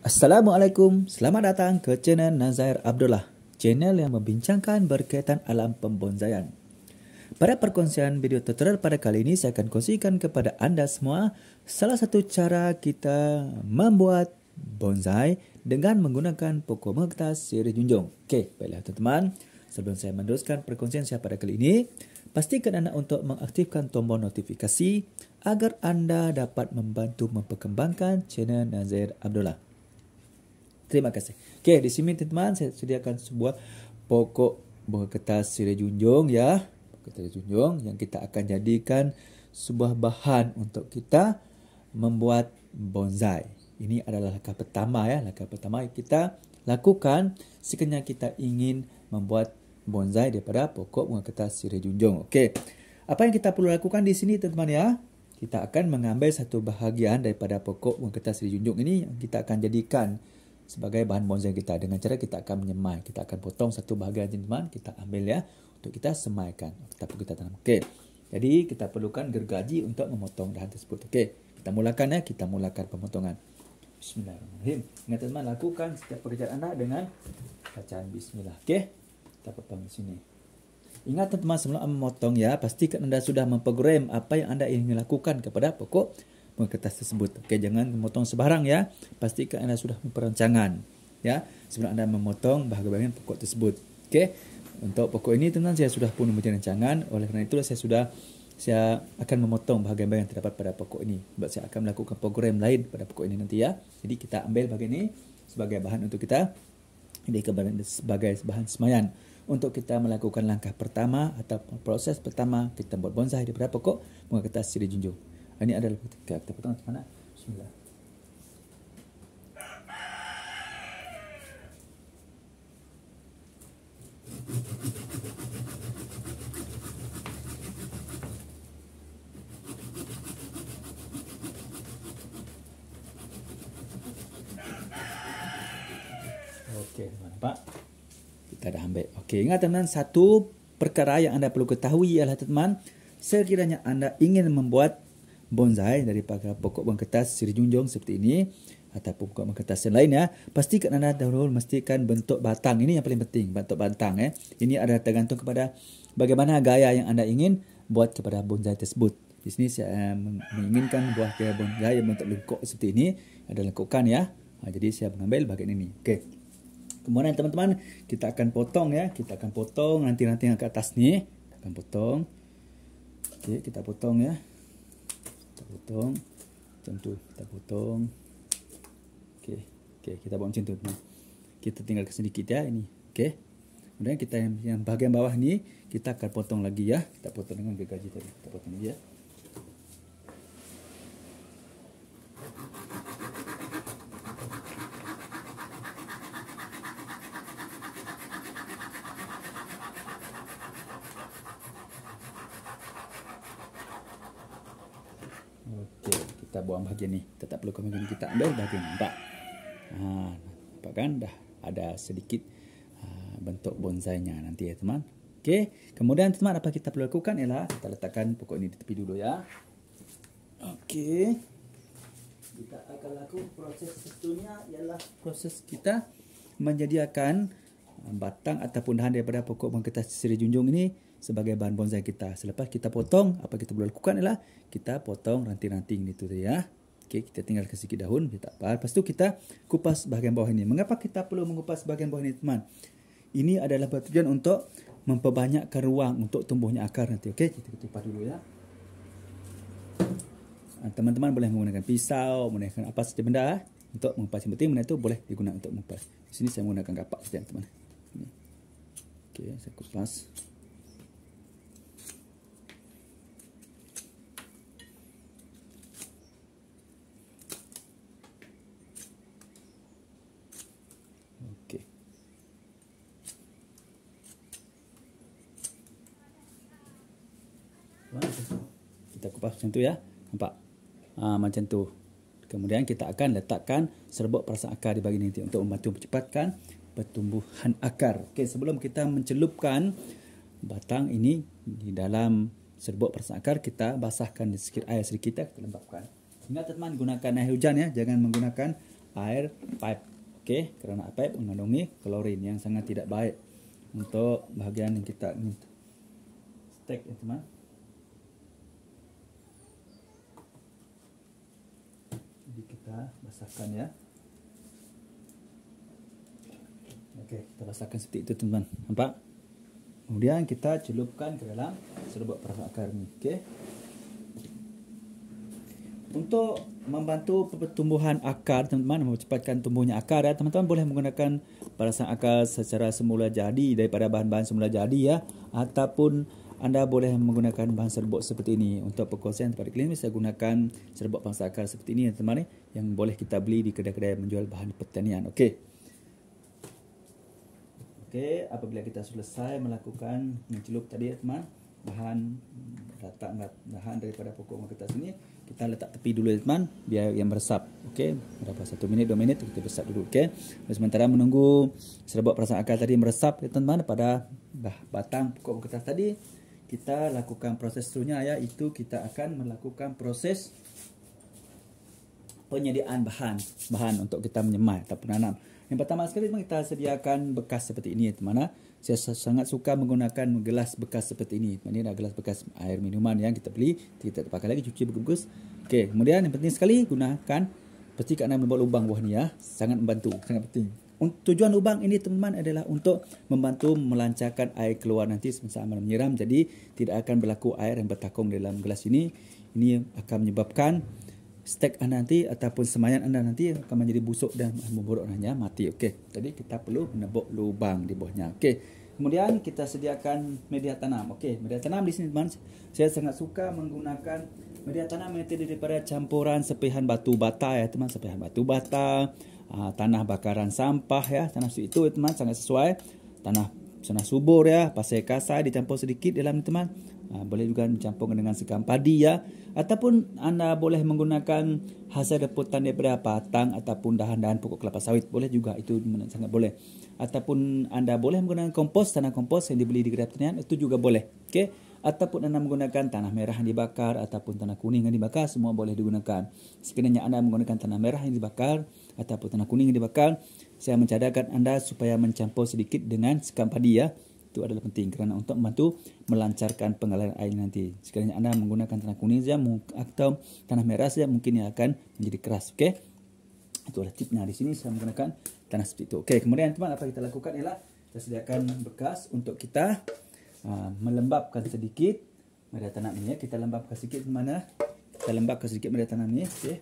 Assalamualaikum, selamat datang ke channel Nazair Abdullah, channel yang membincangkan berkaitan alam pembonsaian. Pada perkongsian video tutorial pada kali ini, saya akan kongsikan kepada anda semua salah satu cara kita membuat bonsai dengan menggunakan pokok mengetas sirih junjung. Okey, baiklah teman-teman. Sebelum saya meneruskan perkongsian saya pada kali ini, pastikan anda untuk mengaktifkan tombol notifikasi agar anda dapat membantu memperkembangkan channel Nazair Abdullah. Terima kasih. Okey, di sini teman-teman saya sediakan sebuah pokok bunga kertas sirih junjung ya. Pokok sirih junjung yang kita akan jadikan sebuah bahan untuk kita membuat bonsai. Ini adalah langkah pertama ya. Langkah pertama kita lakukan sekiranya kita ingin membuat bonsai daripada pokok bunga kertas sirih junjung. Okey. Apa yang kita perlu lakukan di sini teman-teman ya? Kita akan mengambil satu bahagian daripada pokok bunga kertas sirih junjung ini yang kita akan jadikan sebagai bahan bonsai kita. Dengan cara kita akan menyemai. Kita akan potong satu bahagian teman-teman. Kita ambil ya. Untuk kita semaikan. Kita tanam. Okey. Jadi kita perlukan gergaji untuk memotong dahan tersebut. Okey. Kita mulakan ya. Kita mulakan pemotongan. Bismillahirrahmanirrahim. Ingat teman-teman. Lakukan setiap pekerjaan anda dengan bacaan bismillah. Okey. Kita potong di sini. Ingat teman-teman sebelum anda memotong ya. Pastikan anda sudah memprogram apa yang anda ingin lakukan kepada pokok bunga kertas tersebut. Okey, jangan memotong sebarang ya. Pastikan anda sudah memperancangan ya sebelum anda memotong bahagian pokok tersebut. Okey. Untuk pokok ini teman-teman saya sudah pun mempunyai rancangan. Oleh kerana itu saya akan memotong bahagian-bahagian yang terdapat pada pokok ini. Sebab saya akan melakukan program lain pada pokok ini nanti ya. Jadi kita ambil bahagian ini sebagai bahan untuk kita sebagai bahan semayan untuk kita melakukan langkah pertama atau proses pertama kita buat bonsai daripada pokok bunga kertas sirih junjung. Ini adalah ketika kita potong mana? Bismillah. Okey, nampak? Kita dah ambil. Okey, ingat teman-teman, satu perkara yang anda perlu ketahui ialah teman-teman, sekiranya anda ingin membuat bonsai daripada pokok bunga kertas sirih junjung seperti ini ataupun pokok bunga kertas yang lain ya, pastikan anda dahulu memastikan bentuk batang. Ini yang paling penting, bentuk batang ya. Ini adalah tergantung kepada bagaimana gaya yang anda ingin buat kepada bonsai tersebut. Di sini saya menginginkan buah gaya bonsai yang bentuk lengkuk seperti ini, ada lengkukan ya. Jadi saya mengambil bahagian ini. Okey. Kemudian teman-teman, kita akan potong ya. Kita akan potong nanti-nanti yang ke atas ni. Kita akan potong. Okey, kita potong ya. Kita potong macam tu, kita potong. Okey, kita buat macam tu teman. Kita tinggalkan sedikit ya ini. Okey. Kemudian kita yang bahagian bawah ni kita akan potong lagi ya. Kita potong dengan gergaji tadi. Kita potong lagi ya. Okey, kita buang bahagian ni. Kita tak perlukan bahagian ni. Kita ambil bahagian ni. Nampak? Nampak kan? Dah ada sedikit bentuk bonsainya nanti ya teman. Okey. Kemudian teman, apa kita perlu lakukan ialah kita letakkan pokok ini di tepi dulu ya. Okey. Kita akan lakukan proses seterusnya ialah proses kita menyediakan batang ataupun dahan daripada pokok bunga kertas sirih junjung ini sebagai bahan bonsai kita. Selepas kita potong, apa kita boleh lakukan ialah kita potong ranting-ranting itu ya. Okey, kita tinggalkan sedikit daun, tak apa. Lepas tu kita kupas bahagian bawah ini. Mengapa kita perlu mengupas bahagian bawah ini, teman? Ini adalah bertujuan untuk memperbanyakkan ruang untuk tumbuhnya akar nanti. Okey, kita kupas dulu ya. Teman-teman boleh menggunakan pisau, menggunakan apa saja benda untuk mengupas. Yang penting benda itu boleh digunakan untuk mengupas. Di sini saya menggunakan kapak saja, teman. Okey, saya kupas. Kita kupas macam tu ya. Nampak? Macam tu. Kemudian kita akan letakkan serbuk perasan akar di bahagian ini untuk membantu mempercepatkan pertumbuhan akar. Okey, sebelum kita mencelupkan batang ini di dalam serbuk perasan akar, kita basahkan sedikit air sedikit, kita lembapkan. Ingat teman, gunakan air hujan ya, jangan menggunakan air pipe. Oke, karena pipe mengandungi klorin yang sangat tidak baik untuk bagian yang kita stek ya teman. Jadi kita basahkan ya. Oke, kita basahkan seperti itu teman. Nampak? Kemudian kita celupkan ke dalam serbuk perasa akar ini. Oke. Untuk membantu pertumbuhan akar teman-teman, mempercepatkan tumbuhnya akar ya, teman-teman boleh menggunakan perasan akar secara semula jadi daripada bahan-bahan semula jadi ya, ataupun anda boleh menggunakan bahan serbuk seperti ini. Untuk perkongsian pada kali ini saya gunakan serbuk perasan akar seperti ini ya teman-teman, yang boleh kita beli di kedai-kedai menjual bahan pertanian. Okey. Okey, apabila kita selesai melakukan mencelup tadi ya teman, bahan daripada pokok kertas ini kita letak tepi dulu ya teman, biar yang meresap. Okey, berapa 1 minit 2 minit kita resap dulu. Okey, sementara menunggu serbuk perasan akar tadi meresap ya teman pada batang pokok kertas tadi, kita lakukan proses seterusnya, iaitu kita akan melakukan proses penyediaan bahan untuk kita menyemai ataupun nanam. Yang pertama sekali kita sediakan bekas seperti ini teman. Saya sangat suka menggunakan gelas bekas seperti ini. Ini adalah gelas bekas air minuman yang kita beli, kita pakai lagi, cuci bagus. Okey, kemudian yang penting sekali gunakan pastikan anda membuat lubang buah ni ya. Sangat membantu, sangat penting. Tujuan lubang ini teman-teman adalah untuk membantu melancarkan air keluar nanti semasa anda menyiram. Jadi tidak akan berlaku air yang bertakung dalam gelas ini. Ini akan menyebabkan stek anda nanti ataupun semayan anda nanti akan menjadi busuk dan memburuk hanya mati. Okey. Jadi kita perlu menebuk lubang di bawahnya. Okey. Kemudian kita sediakan media tanam. Okey, media tanam di sini teman, saya sangat suka menggunakan media tanam yang terdiri daripada campuran sepihan batu bata ya teman, sepihan batu bata, tanah bakaran sampah ya, tanah itu ya teman, sangat sesuai. Tanah subur ya, pasir kasar dicampur sedikit dalam teman. Boleh juga dicampurkan dengan sekam padi ya, ataupun anda boleh menggunakan hasil rebutan daripada batang ataupun dahan-dahan pokok kelapa sawit, boleh juga, itu sangat boleh. Ataupun anda boleh menggunakan kompos, tanah kompos yang dibeli di kedai pertanian, itu juga boleh. Okey, ataupun anda menggunakan tanah merah yang dibakar ataupun tanah kuning yang dibakar, semua boleh digunakan. Sekiranya anda menggunakan tanah merah yang dibakar ataupun tanah kuning yang dibakar, saya mencadangkan anda supaya mencampur sedikit dengan sekam padi ya. Itu adalah penting kerana untuk membantu melancarkan pengaliran air nanti. Sekiranya anda menggunakan tanah kuning saja atau tanah merah saja, mungkin ia akan menjadi keras. Okey, itu adalah tipnya. Di sini saya menggunakan tanah seperti itu. Okey, kemudian teman, apa kita lakukan ialah kita sediakan bekas untuk kita melembabkan sedikit media tanam ini. Kita lembabkan sedikit mana? Kita lembabkan sedikit media tanam ini. Okey.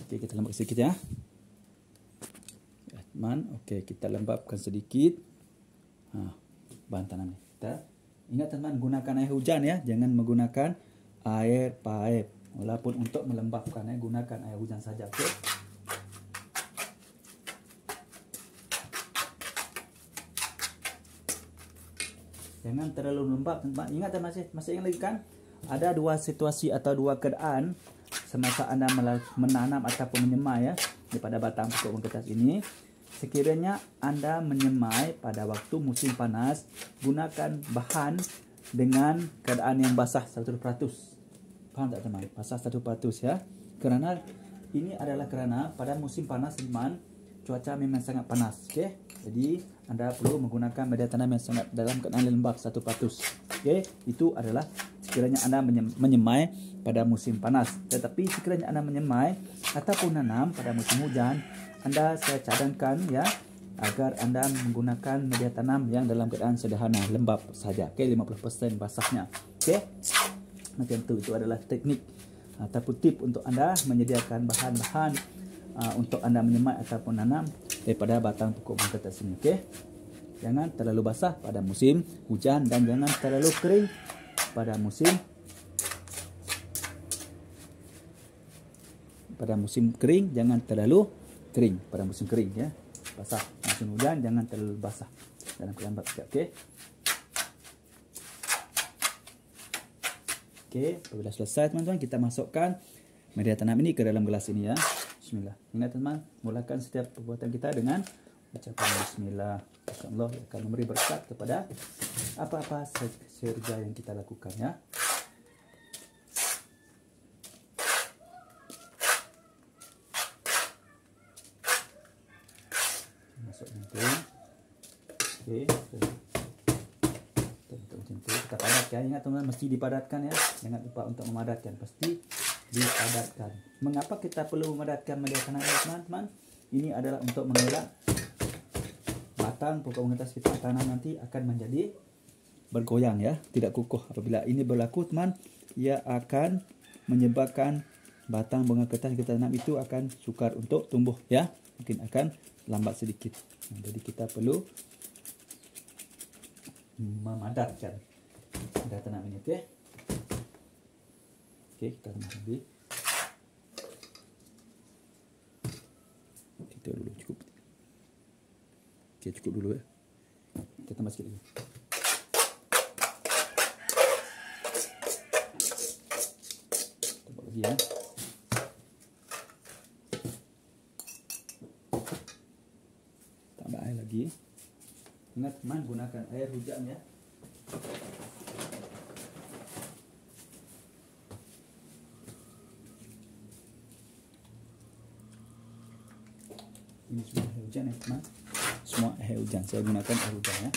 Okey, kita lembabkan sedikit ya. Teman, okey, kita lembabkan sedikit bahan tanam ini. Kita ingat teman, gunakan air hujan ya, jangan menggunakan air pipe. Walaupun untuk melembabkan gunakan air hujan saja. Okey. Jangan terlalu lembab teman. Ingat masih ingat lagi kan? Ada dua situasi atau dua keadaan semasa anda menanam ataupun menyemai ya daripada batang pokok kertas ini. Sekiranya anda menyemai pada waktu musim panas, gunakan bahan dengan keadaan yang basah 100%. Faham tak teman? Basah 100% ya. Kerana ini adalah kerana pada musim panas teman, cuaca memang sangat panas. Okey. Jadi anda perlu menggunakan media tanam yang sangat dalam keadaan lembab 100%. Okey, itu adalah sekiranya anda menyemai pada musim panas. Tetapi sekiranya anda menyemai ataupun nanam pada musim hujan, saya cadangkan ya agar anda menggunakan media tanam yang dalam keadaan sederhana, lembab saja. Okey, 50% basahnya. Okey. Macam itu adalah teknik ataupun tip untuk anda menyediakan bahan-bahan untuk anda menyemai ataupun nanam daripada batang pokok kertas ini. Okey. Jangan terlalu basah pada musim hujan dan jangan terlalu kering pada musim kering, jangan terlalu kering pada musim kering ya. Basah musim hujan, jangan terlalu basah dalam keadaan lembab. Okey. Okey, apabila selesai teman-teman, kita masukkan media tanam ini ke dalam gelas ini ya. Bismillah. Ingat teman, mulakan setiap perbuatan kita dengan ucapan bismillah. InsyaAllah akan memberi berkat kepada apa-apa kerja yang kita lakukan ya. masuk nanti. Oke, bentuk macam tu. Kita padatkan, ingat teman-teman, mesti dipadatkan ya. Jangan lupa untuk memadatkan, pasti dipadatkan. Mengapa kita perlu memadatkan media tanam ini teman-teman? Ini adalah untuk mengelak batang pokok penggetas kita tanam nanti akan menjadi bergoyang ya, tidak kukuh. Apabila ini berlaku teman, ia akan menyebabkan batang bunga kertas yang kita tanam itu akan sukar untuk tumbuh ya, mungkin akan lambat sedikit. Jadi kita perlu memadatkan media tanam ini. Oke, kita tambah lagi. Kita dulu cukup. Oke, cukup dulu ya. Kita tambah sikit lagi. Tambah lagi ya. Tambah air lagi. Ingat teman, gunakan air hujan ya. Ini semua air hujan ya teman. Semua air hujan. Saya gunakan air hujan ya.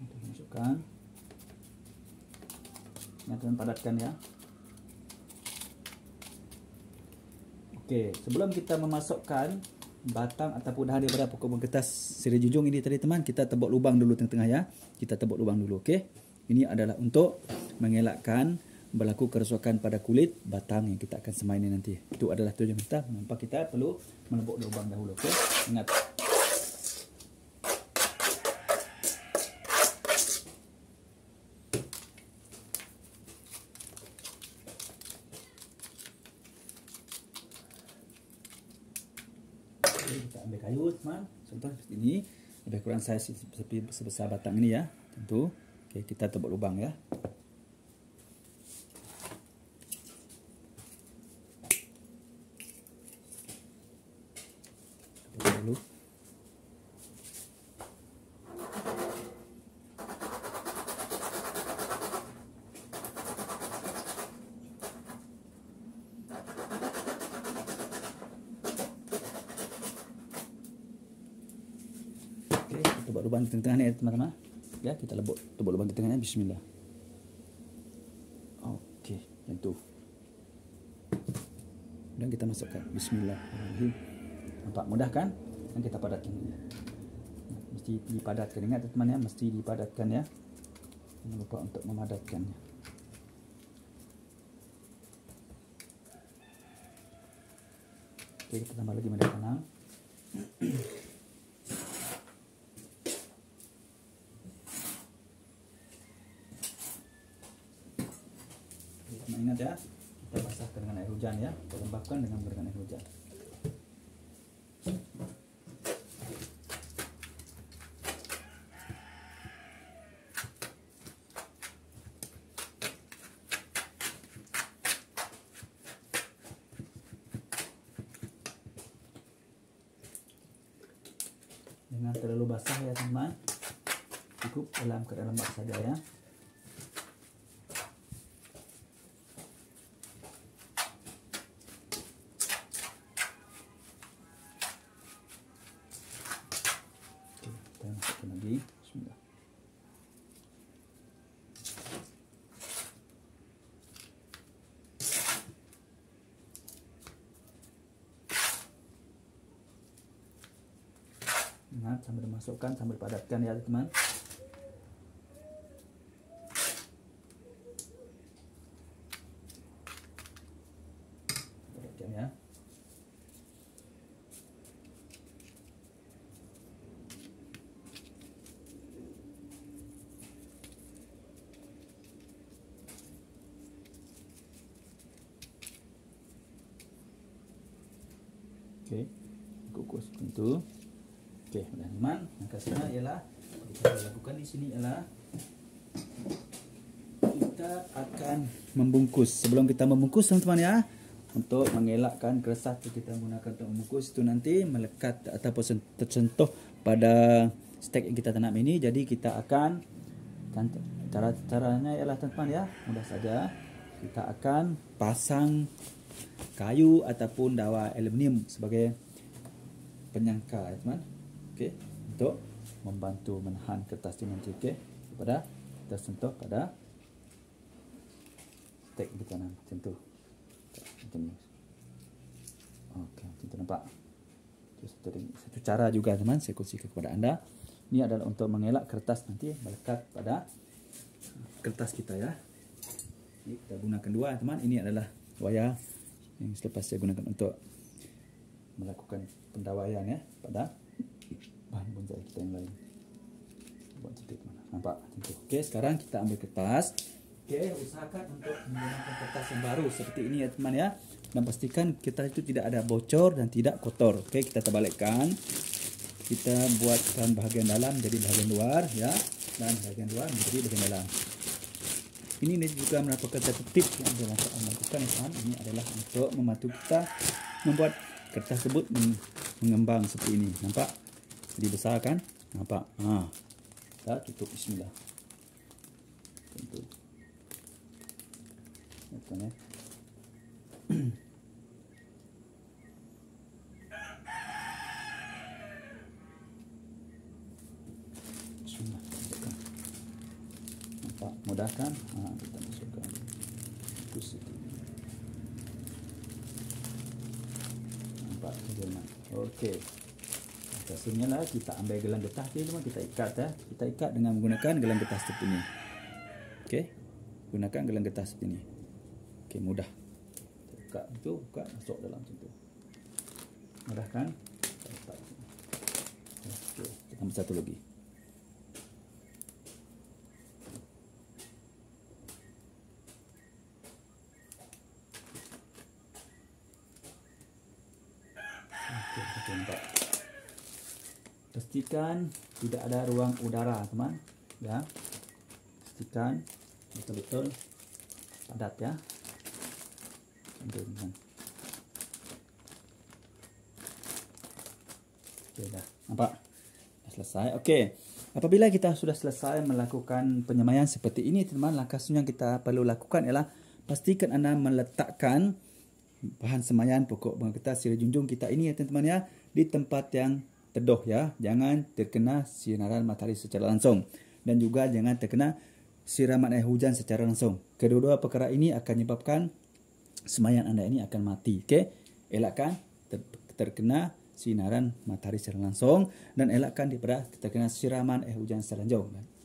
Oke, masukkan. Nyatakan padatkan ya. Oke, sebelum kita memasukkan batang ataupun dahan daripada pokok pengkertas sirih junjung ini tadi teman, kita tebuk lubang dulu tengah-tengah ya. Kita tebuk lubang dulu, okey. Ini adalah untuk mengelakkan berlaku kerosakan pada kulit batang yang kita akan semai ini nanti. Itu adalah tujuan kita. Mengapa kita perlu menebuk lubang dahulu, okey? Ingat. Kita ambil kayu teman, contoh seperti ini, lebih kurang saiz sebesar batang ini ya, tentu. Oke, kita tebuk lubang ya. Tebuk dulu. Tebuk lubang di tengah-tengah ni teman-teman. Ya, kita tebuk lubang di tengahnya. Bismillah. Okey, yang tu. Dan kita masukkan. Bismillahirrahmanirrahim. Nampak mudah kan? Dan kita padatkan. Mesti dipadatkan. Ingat teman-teman ya, mesti dipadatkan ya. Jangan lupa untuk memadatkannya. Okey, kita tambah lagi media tanam. Ingat ya, kita basahkan dengan air hujan ya, kita lembabkan dengan menggunakan air hujan. Jangan terlalu basah ya teman, cukup dalam keadaan lembab saja ya. Masukkan lagi. Bismillah. Ingat, sambil masukkan, sambil padatkan ya teman. Padatkan ya. Okey, kukus tentu. Okey, teman-teman, langkah selanjutnya ialah kita lakukan di sini ialah kita akan membungkus. Sebelum kita membungkus teman-teman ya, untuk mengelakkan keresah itu kita menggunakan untuk membungkus itu nanti melekat ataupun tersentuh pada stek yang kita tanam ini. Jadi kita akan Dan caranya ialah teman-teman ya, mudah saja. Kita akan pasang kayu ataupun dawa aluminium sebagai penyangka ya teman. Okey, untuk membantu menahan kertas ini nanti. Okey, pada kita sentuh pada stek di kanan macam tu. Macam ni. Okey, macam tu nampak. Satu cara juga teman saya kongsikan kepada anda. Ini adalah untuk mengelak kertas nanti melekat pada kertas kita ya. Ini kita gunakan dua teman. Ini adalah wayar yang selepas saya gunakan untuk melakukan pendawaian ya pada bahan bonsai kita yang lain. Buat cantik teman. Nampak macam tu. Okey, sekarang kita ambil kertas. Okey, usahakan untuk menggunakan kertas yang baru seperti ini ya teman ya. Dan pastikan kertas itu tidak ada bocor dan tidak kotor. Okey, kita terbalikkan. Kita buatkan bahagian dalam jadi bahagian luar ya, dan bahagian luar menjadi bahagian dalam. Ini juga merupakan satu tips yang saya lakukan ya teman. Ini adalah untuk membantu kita membuat kertas tersebut mengembang seperti ini. Nampak? Jadi besar kan? Nampak? Kita tutup. Bismillah. Tutup. Ya. Nampak mudah kan? Kita masukkan kusut. Nampak bagaimana? Okey. Kat sini lah kita ambil gelang getah ni teman, kita ikat ya. Kita ikat dengan menggunakan gelang getah seperti ini. Okey. Gunakan gelang getah seperti ini. Okey, mudah. Buka itu, buka masuk dalam macam tu. Mudah kan? Okey, kita ambil satu lagi. Pastikan tidak ada ruang udara teman ya. Pastikan betul-betul padat ya. Okey dah. Nampak? Dah selesai. Okey. Apabila kita sudah selesai melakukan penyemaian seperti ini teman, langkah selanjutnya kita perlu lakukan ialah pastikan anda meletakkan bahan semaian pokok bunga kertas sirih junjung kita ini ya teman-teman ya, di tempat yang teduh ya. Jangan terkena sinaran matahari secara langsung dan juga jangan terkena siraman air hujan secara langsung. Kedua-dua perkara ini akan menyebabkan semaian anda ini akan mati. Okey, elakkan terkena sinaran matahari secara langsung dan elakkan daripada terkena siraman air hujan secara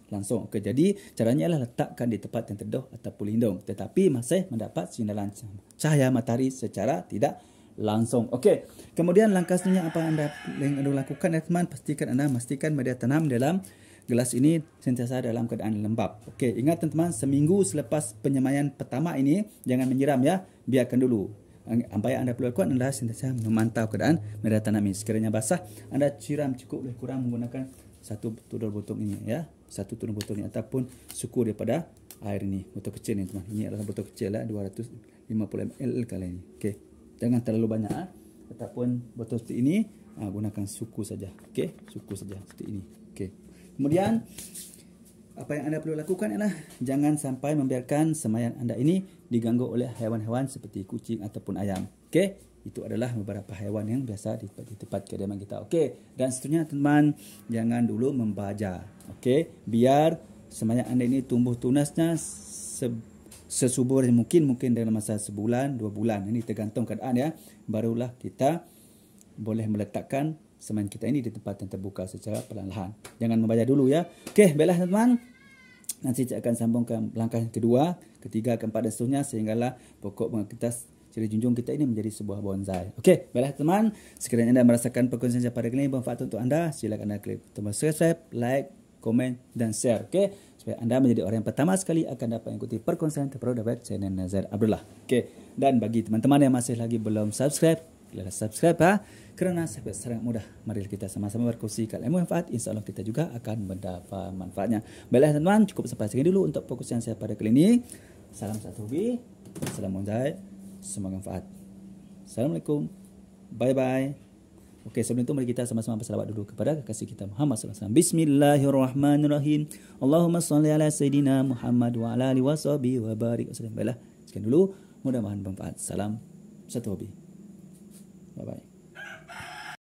langsung. Okey, jadi caranya adalah letakkan di tempat yang teduh ataupun lindung tetapi masih mendapat sinaran cahaya matahari secara tidak langsung. Okey. Kemudian langkah selanjutnya apa yang anda lakukan ya teman, pastikan anda memastikan media tanam dalam gelas ini sentiasa dalam keadaan lembab. Okey, ingat teman-teman, seminggu selepas penyemaian pertama ini jangan menyiram ya, biarkan dulu. Apa yang anda perlu lakukan adalah sentiasa memantau keadaan media tanam ini. Sekiranya basah, anda siram cukup, lebih kurang menggunakan satu tudung botol ini ya, satu tudung botol ini ataupun suku daripada air ini, botol kecil ni teman. Ini adalah botol kecil lah, 250 ml kali ini. Okey. Jangan terlalu banyak ataupun botol seperti ini gunakan suku saja. Okey, suku saja seperti ini. Okey. Kemudian apa yang anda perlu lakukan ialah jangan sampai membiarkan semaian anda ini diganggu oleh haiwan-haiwan seperti kucing ataupun ayam. Okey, itu adalah beberapa haiwan yang biasa di tempat kediaman kita. Okey, dan seterusnya teman, jangan dulu membaja. Okey, biar semaian anda ini tumbuh tunasnya sesubur yang mungkin dalam masa sebulan, 2 bulan. Ini tergantung keadaan ya. Barulah kita boleh meletakkan semaian kita ini di tempat yang terbuka secara perlahan-lahan. Jangan membaca dulu ya. Okey, baiklah teman-teman. Nanti saya akan sambungkan langkah yang kedua, ketiga, keempat dan seterusnya sehinggalah pokok bunga kertas sirih junjung kita ini menjadi sebuah bonsai. Okey, baiklah teman. Sekiranya anda merasakan perkongsian saya pada kali ini bermanfaat untuk anda, silakan anda klik tombol subscribe, like, komen dan share. Okey, supaya anda menjadi orang yang pertama sekali akan dapat mengikuti perkongsian terbaru dari channel Nazair Abdullah. Okey, dan bagi teman-teman yang masih lagi belum subscribe, silakan subscribe kerana sangat mudah. Mari kita sama-sama berkongsi ilmu manfaat, insya-Allah kita juga akan mendapat manfaatnya. Baiklah teman-teman, cukup sampai sini dulu untuk perkongsian saya pada kali ini. Salam satu hobi, salam bonsai, semoga manfaat. Assalamualaikum. Bye bye. Okey, sebelum itu mari kita sama-sama berselawat dulu kepada kekasih kita Muhammad sallallahu alaihi wasallam. Bismillahirrahmanirrahim. Allahumma salli ala sayidina Muhammad wa ala alihi washabihi wa barik wasallam. Baiklah, sekian dulu. Mudah-mudahan bermanfaat. Salam satu hobi. Bye bye.